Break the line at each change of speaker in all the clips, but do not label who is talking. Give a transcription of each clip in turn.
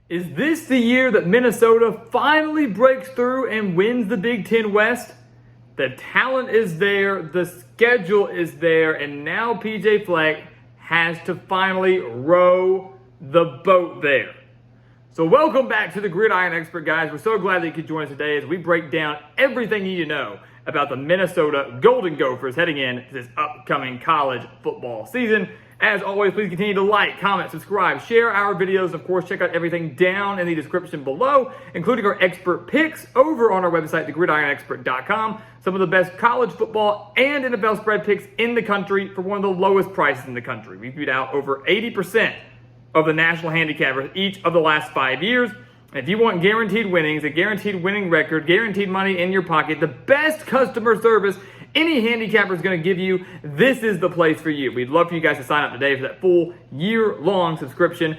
Is this the year that Minnesota finally breaks through and wins the Big Ten West? The talent is there, the schedule is there, and now PJ Fleck has to finally row the boat there. So welcome back to the Gridiron Expert, guys. We're so glad that you could join us today as we break down everything you need to know about the Minnesota Golden Gophers heading into this upcoming college football season. As always, please continue to like, comment, subscribe, share our videos. Of course, check out everything down in the description below, including our expert picks over on our website, thegridironexpert.com. Some of the best college football and NFL spread picks in the country for one of the lowest prices in the country. We've beat out over 80% of the national handicappers each of the last 5 years. And if you want guaranteed winnings, a guaranteed winning record, guaranteed money in your pocket, the best customer service any handicapper is going to give you, this is the place for you. We'd love for you guys to sign up today for that full year-long subscription.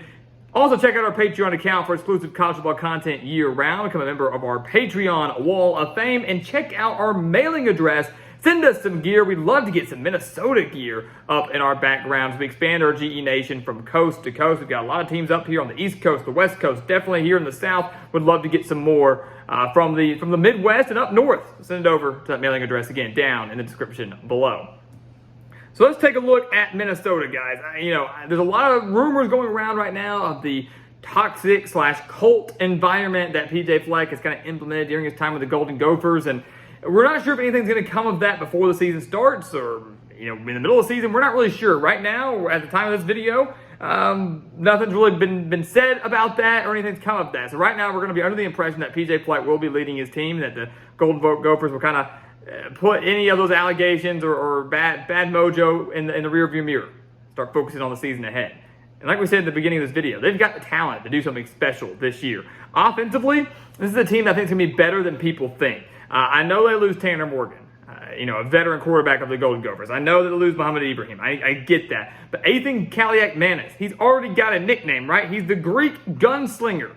Also, check out our Patreon account for exclusive college football content year-round. Become a member of our Patreon Wall of Fame and check out our mailing address. Send us some gear. We'd love to get some Minnesota gear up in our backgrounds. We expand our GE Nation from coast to coast. We've got a lot of teams up here on the East Coast, the West Coast, definitely here in the South. Would love to get some more from the Midwest and up north. Send it over to that mailing address again down in the description below. So let's take a look at Minnesota, guys. There's a lot of rumors going around right now of the toxic / cult environment that PJ Fleck has kind of implemented during his time with the Golden Gophers, and we're not sure if anything's going to come of that before the season starts or, in the middle of the season. We're not really sure. Right now, at the time of this video, nothing's really been said about that or anything's come of that. So right now, we're going to be under the impression that PJ Fleck will be leading his team, that the Golden Gophers will kind of put any of those allegations or bad mojo in the rearview mirror. Start focusing on the season ahead. And like we said at the beginning of this video, they've got the talent to do something special this year. Offensively, this is a team that I think is going to be better than people think. I know they lose Tanner Morgan, a veteran quarterback of the Golden Gophers. I know that they lose Muhammad Ibrahim. I get that. But Ethan Kaliak-Manis, he's already got a nickname, right? He's the Greek gunslinger.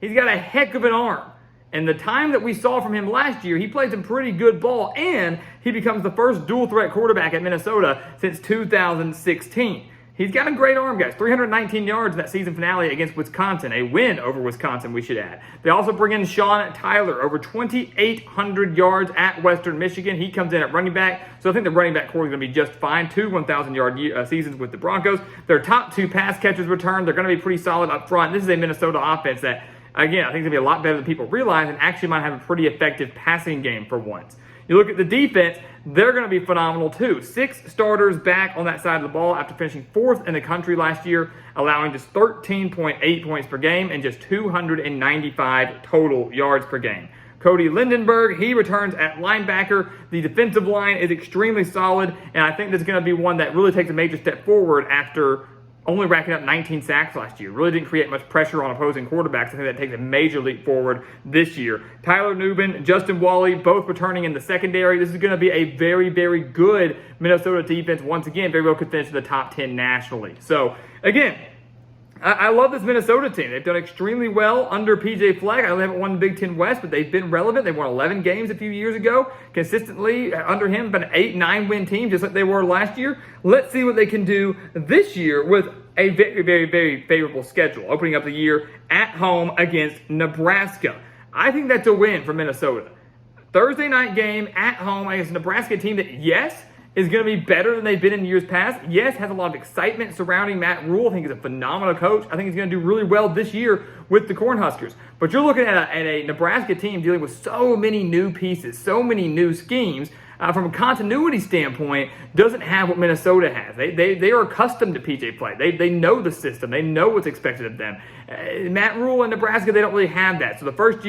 He's got a heck of an arm. And the time that we saw from him last year, he played some pretty good ball, and he becomes the first dual-threat quarterback at Minnesota since 2016. He's got a great arm, guys. 319 yards in that season finale against Wisconsin. A win over Wisconsin, we should add. They also bring in Sean Tyler, over 2,800 yards at Western Michigan. He comes in at running back, so I think the running back core is going to be just fine. 2 1,000-yard seasons with the Broncos. Their top 2 pass catchers return. They're going to be pretty solid up front. This is a Minnesota offense that, again, I think is going to be a lot better than people realize and actually might have a pretty effective passing game for once. You look at the defense, they're going to be phenomenal too. 6 starters back on that side of the ball after finishing 4th in the country last year, allowing just 13.8 points per game and just 295 total yards per game. Cody Lindenberg, he returns at linebacker. The defensive line is extremely solid, and I think this is going to be one that really takes a major step forward after only racking up 19 sacks last year. Really didn't create much pressure on opposing quarterbacks. I think that takes a major leap forward this year. Tyler Nubin, Justin Wally, both returning in the secondary. This is going to be a very, very good Minnesota defense. Once again, very well could finish in the top 10 nationally. So, again, I love this Minnesota team. They've done extremely well under PJ Fleck. I know they haven't won the Big Ten West, but they've been relevant. They won 11 games a few years ago. Consistently under him, been an 8-9 win team, just like they were last year. Let's see what they can do this year with a very, very, very favorable schedule. Opening up the year at home against Nebraska. I think that's a win for Minnesota. Thursday night game at home against a Nebraska team that, yes, is going to be better than they've been in years past. Yes, has a lot of excitement surrounding Matt Rule. I think he's a phenomenal coach. I think he's going to do really well this year with the Cornhuskers. But you're looking at a Nebraska team dealing with so many new pieces, so many new schemes. From a continuity standpoint, doesn't have what Minnesota has. They are accustomed to PJ Fleck. They know the system. They know what's expected of them. Matt Rule in Nebraska, they don't really have that. So the first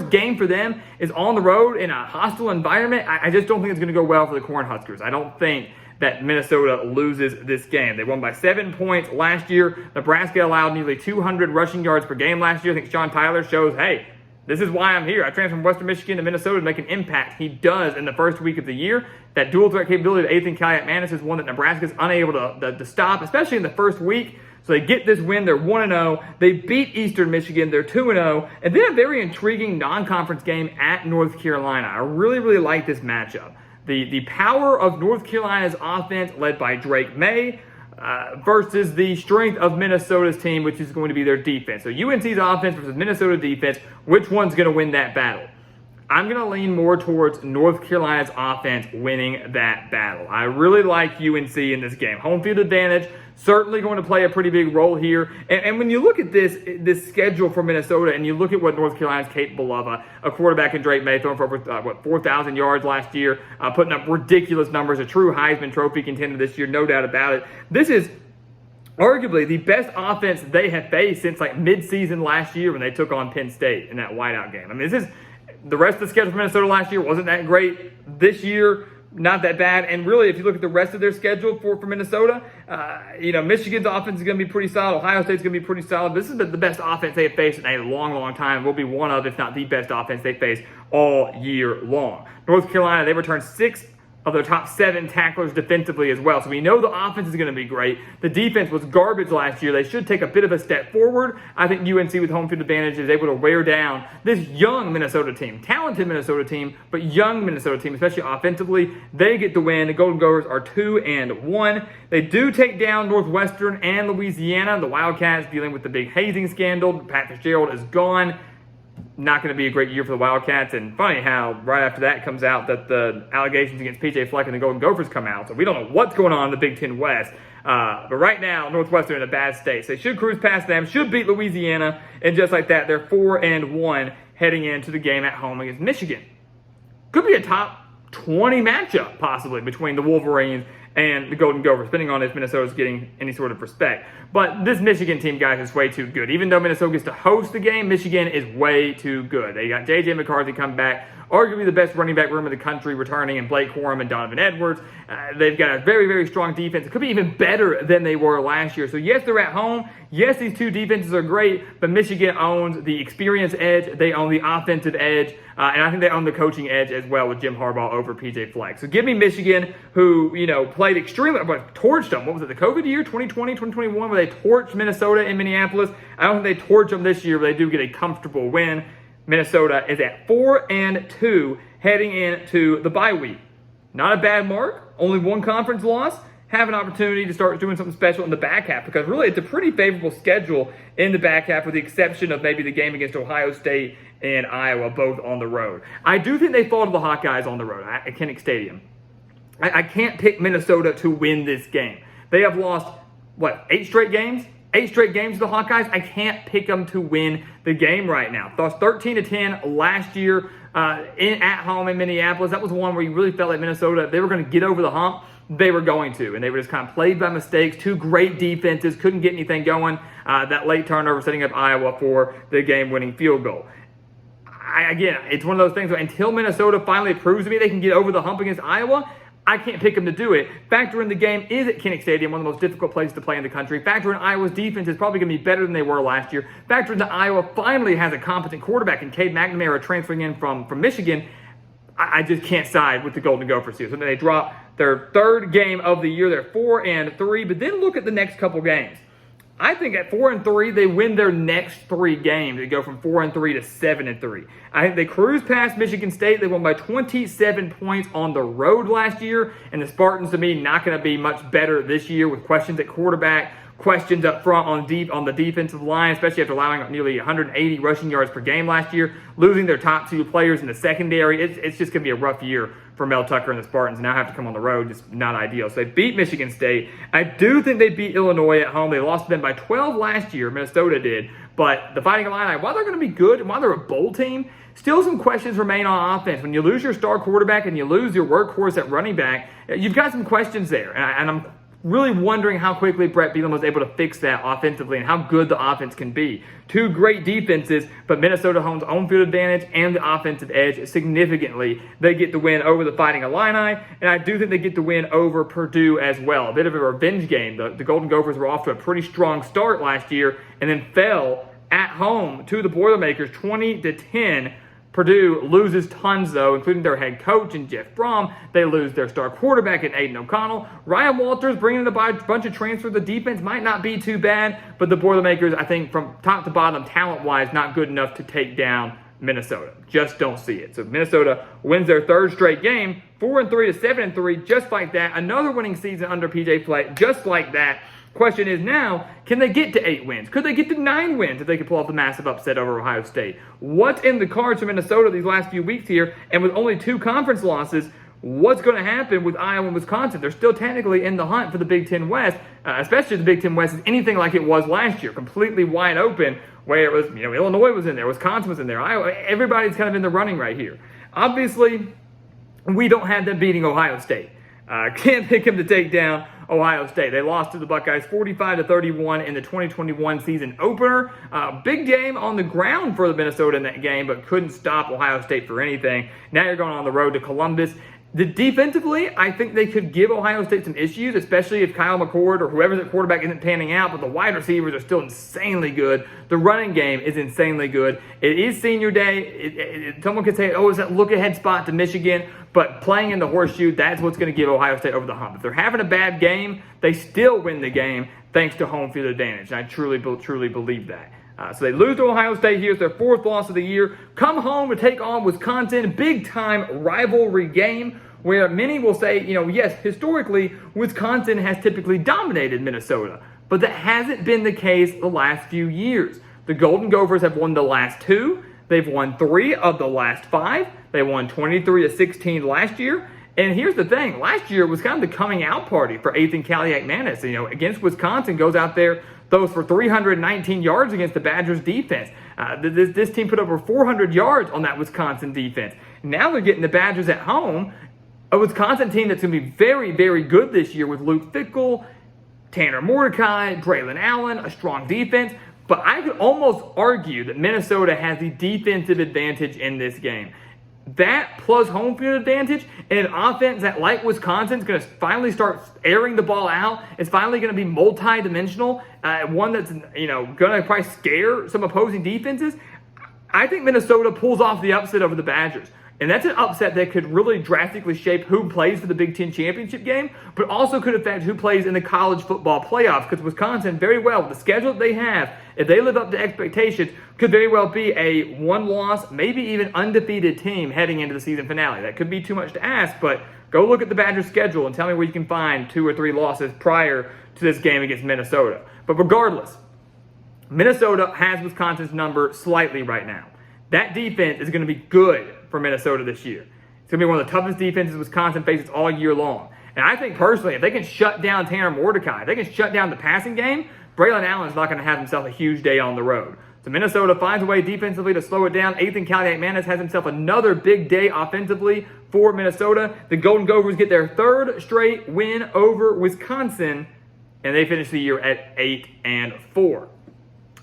game for them is on the road in a hostile environment. I just don't think it's going to go well for the Cornhuskers. I don't think that Minnesota loses this game. They won by 7 points last year. Nebraska allowed nearly 200 rushing yards per game last year. I think Sean Tyler shows, hey, this is why I'm here. I transferred from Western Michigan to Minnesota to make an impact. He does in the first week of the year. That dual threat capability of Ethan Kaliak-Manis is one that Nebraska's unable to stop, especially in the first week. So they get this win. They're 1-0. They beat Eastern Michigan. They're 2-0. And then a very intriguing non-conference game at North Carolina. I really, really like this matchup. The power of North Carolina's offense led by Drake May, versus the strength of Minnesota's team, which is going to be their defense. So UNC's offense versus Minnesota defense, which one's going to win that battle? I'm going to lean more towards North Carolina's offense winning that battle. I really like UNC in this game. Home field advantage, certainly going to play a pretty big role here. And when you look at this schedule for Minnesota and you look at what North Carolina's capable of, a quarterback in Drake May throwing for over 4,000 yards last year, putting up ridiculous numbers, a true Heisman Trophy contender this year, no doubt about it. This is arguably the best offense they have faced since like mid-season last year when they took on Penn State in that whiteout game. I mean, this is the rest of the schedule for Minnesota last year wasn't that great. This year, not that bad. And really, if you look at the rest of their schedule for Minnesota, Michigan's offense is going to be pretty solid. Ohio State's going to be pretty solid. This is the best offense they have faced in a long, long time. Will be one of, if not the best offense they face all year long. North Carolina, they returned 6 of their top 7 tacklers defensively as well. So we know the offense is going to be great. The defense was garbage last year. They should take a bit of a step forward. I think UNC with home field advantage is able to wear down this young Minnesota team. Talented Minnesota team, but young Minnesota team, especially offensively. They get the win. The Golden Gophers are 2-1. They do take down Northwestern and Louisiana. The Wildcats dealing with the big hazing scandal. Pat Fitzgerald is gone. Not going to be a great year for the Wildcats. And funny how right after that comes out that the allegations against PJ Fleck and the Golden Gophers come out. So we don't know what's going on in the Big Ten West. But right now, Northwestern in a bad state. So they should cruise past them, should beat Louisiana. And just like that, they're 4-1 heading into the game at home against Michigan. Could be a top 20 matchup possibly between the Wolverines and the Golden Gophers, depending on if Minnesota's getting any sort of respect. But this Michigan team, guys, is way too good. Even though Minnesota gets to host the game, Michigan is way too good. They got J.J. McCarthy come back, arguably the best running back room in the country, returning, and Blake Corum and Donovan Edwards. They've got a very, very strong defense. It could be even better than they were last year. So, yes, they're at home. Yes, these two defenses are great, but Michigan owns the experience edge. They own the offensive edge, and I think they own the coaching edge as well with Jim Harbaugh over PJ Fleck. So give me Michigan, who, played extremely, but torched them. What was it, the COVID year, 2020, 2021, where they torched Minnesota in Minneapolis? I don't think they torch them this year, but they do get a comfortable win. Minnesota is at 4-2 heading into the bye week. Not a bad mark. Only one conference loss. Have an opportunity to start doing something special in the back half because really it's a pretty favorable schedule in the back half with the exception of maybe the game against Ohio State and Iowa, both on the road. I do think they fall to the Hawkeyes on the road at Kinnick Stadium. I can't pick Minnesota to win this game. They have lost, 8 straight games? 8 straight games to the Hawkeyes. I can't pick them to win the game right now. Lost 13-10 last year at home in Minneapolis. That was one where you really felt like Minnesota, if they were going to get over the hump, they were going to. And they were just kind of played by mistakes. 2 great defenses. Couldn't get anything going. That late turnover setting up Iowa for the game-winning field goal. Again, it's one of those things where until Minnesota finally proves to me they can get over the hump against Iowa, I can't pick them to do it. Factor in the game is at Kinnick Stadium, one of the most difficult places to play in the country. Factor in Iowa's defense is probably going to be better than they were last year. Factor in that Iowa finally has a competent quarterback in Cade McNamara transferring in from Michigan. I just can't side with the Golden Gophers here. So they drop their 3rd game of the year. They're 4-3. But then look at the next couple games. I think at 4-3, they win their next 3 games. They go from 4-3 to 7-3. I think they cruise past Michigan State. They won by 27 points on the road last year. And the Spartans, to me, not going to be much better this year with questions at quarterback, questions up front on the defensive line, especially after allowing nearly 180 rushing yards per game last year, losing their top 2 players in the secondary. It's just going to be a rough year for Mel Tucker and the Spartans. Now have to come on the road, just not ideal. So they beat Michigan State. I do think they beat Illinois at home. They lost to them by 12 last year. Minnesota did. But the Fighting Illini, while they're going to be good and while they're a bowl team, still some questions remain on offense. When you lose your star quarterback and you lose your workhorse at running back, you've got some questions there. And I'm really wondering how quickly Brett Bielema was able to fix that offensively and how good the offense can be. 2 great defenses, but Minnesota owns home field advantage and the offensive edge significantly. They get the win over the Fighting Illini, and I do think they get the win over Purdue as well. A bit of a revenge game. The Golden Gophers were off to a pretty strong start last year and then fell at home to the Boilermakers 20-10. Purdue loses tons, though, including their head coach and Jeff Brom. They lose their star quarterback in Aiden O'Connell. Ryan Walters bringing in a bunch of transfers. The defense might not be too bad, but the Boilermakers, I think, from top to bottom, talent-wise, not good enough to take down Minnesota. Just don't see it. So Minnesota wins their 3rd straight game, 4-3 to 7-3, just like that. Another winning season under PJ Fleck, just like that. Question is now, can they get to 8 wins? Could they get to 9 wins if they could pull off the massive upset over Ohio State? What's in the cards for Minnesota these last few weeks here? And with only 2 conference losses, what's going to happen with Iowa and Wisconsin? They're still technically in the hunt for the Big Ten West, especially if the Big Ten West is anything like it was last year, completely wide open, where it was, Illinois was in there, Wisconsin was in there, Iowa, everybody's kind of in the running right here. Obviously, we don't have them beating Ohio State. Can't pick them to take down Ohio State. They lost to the Buckeyes 45-31 in the 2021 season opener. Big game on the ground for the Minnesota in that game, but couldn't stop Ohio State for anything. Now you're going on the road to Columbus. Defensively, I think they could give Ohio State some issues, especially if Kyle McCord or whoever's at quarterback isn't panning out, but the wide receivers are still insanely good. The running game is insanely good. It is senior day. Someone could say, it's that look-ahead spot to Michigan, but playing in the horseshoe, that's what's going to give Ohio State over the hump. If they're having a bad game, they still win the game thanks to home field advantage, and I truly believe that. So they lose to Ohio State here. It's their 4th loss of the year. Come home to take on Wisconsin. Big-time rivalry game where many will say, yes, historically, Wisconsin has typically dominated Minnesota. But that hasn't been the case the last few years. The Golden Gophers have won the last 2. They've won 3 of the last 5. They won 23-16 last year. And here's the thing. Last year was kind of the coming out party for Ethan Kaliak-Manis. Against Wisconsin, goes out there, throws for 319 yards against the Badgers defense. This team put over 400 yards on that Wisconsin defense. Now they're getting the Badgers at home, a Wisconsin team that's going to be very, very good this year with Luke Fickell, Tanner Mordecai, Braylon Allen, a strong defense. But I could almost argue that Minnesota has the defensive advantage in this game. That plus home field advantage and an offense that, like Wisconsin, is going to finally start airing the ball out. It's finally going to be multi-dimensional. One that's going to probably scare some opposing defenses. I think Minnesota pulls off the upset over the Badgers. And that's an upset that could really drastically shape who plays for the Big Ten championship game, but also could affect who plays in the college football playoffs, because Wisconsin, very well, with the schedule that they have, if they live up to expectations, could very well be a 1-loss, maybe even undefeated team heading into the season finale. That could be too much to ask, but go look at the Badgers' schedule and tell me where you can find 2 or 3 losses prior to this game against Minnesota. But regardless, Minnesota has Wisconsin's number slightly right now. That defense is going to be good for Minnesota this year. It's going to be one of the toughest defenses Wisconsin faces all year long. And I think personally, if they can shut down Tanner Mordecai, if they can shut down the passing game, Braylon Allen's not going to have himself a huge day on the road. So Minnesota finds a way defensively to slow it down. Ethan Kaliak-Manis has himself another big day offensively for Minnesota. The Golden Gophers get their 3rd straight win over Wisconsin, and they finish the year at 8-4.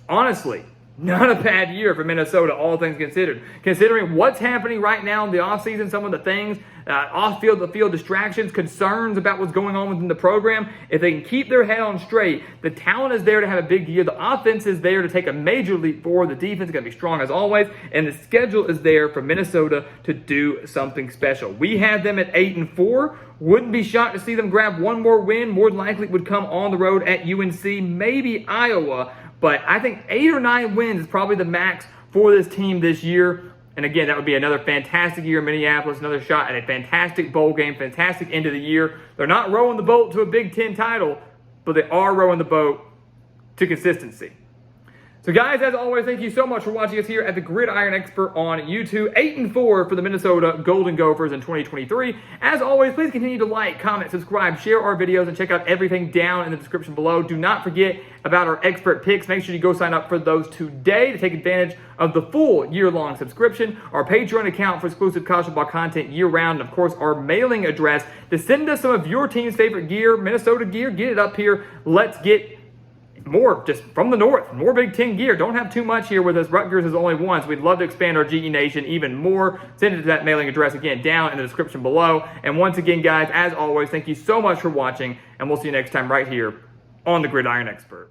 Honestly, not a bad year for Minnesota, all things considered. Considering what's happening right now in the offseason, some of the things, off-field, the field distractions, concerns about what's going on within the program, if they can keep their head on straight, the talent is there to have a big year. The offense is there to take a major leap forward. The defense is going to be strong as always. And the schedule is there for Minnesota to do something special. We have them at 8-4. Wouldn't be shocked to see them grab one more win. More than likely it would come on the road at UNC, maybe Iowa. But I think 8 or 9 wins is probably the max for this team this year. And again, that would be another fantastic year in Minneapolis, another shot at a fantastic bowl game, fantastic end of the year. They're not rowing the boat to a Big Ten title, but they are rowing the boat to consistency. So guys, as always, thank you so much for watching us here at the Gridiron Expert on YouTube. 8-4 for the Minnesota Golden Gophers in 2023. As always, please continue to like, comment, subscribe, share our videos, and check out everything down in the description below. Do not forget about our expert picks. Make sure you go sign up for those today to take advantage of the full year-long subscription, our Patreon account for exclusive college football content year-round, and of course, our mailing address to send us some of your team's favorite gear, Minnesota gear. Get it up here. Let's get more just from the north, more Big Ten gear. Don't have too much here with us. Rutgers is only one, so we'd love to expand our GE Nation even more. Send it to that mailing address again down in the description below. And once again, guys, as always, thank you so much for watching, and we'll see you next time right here on the Gridiron Expert.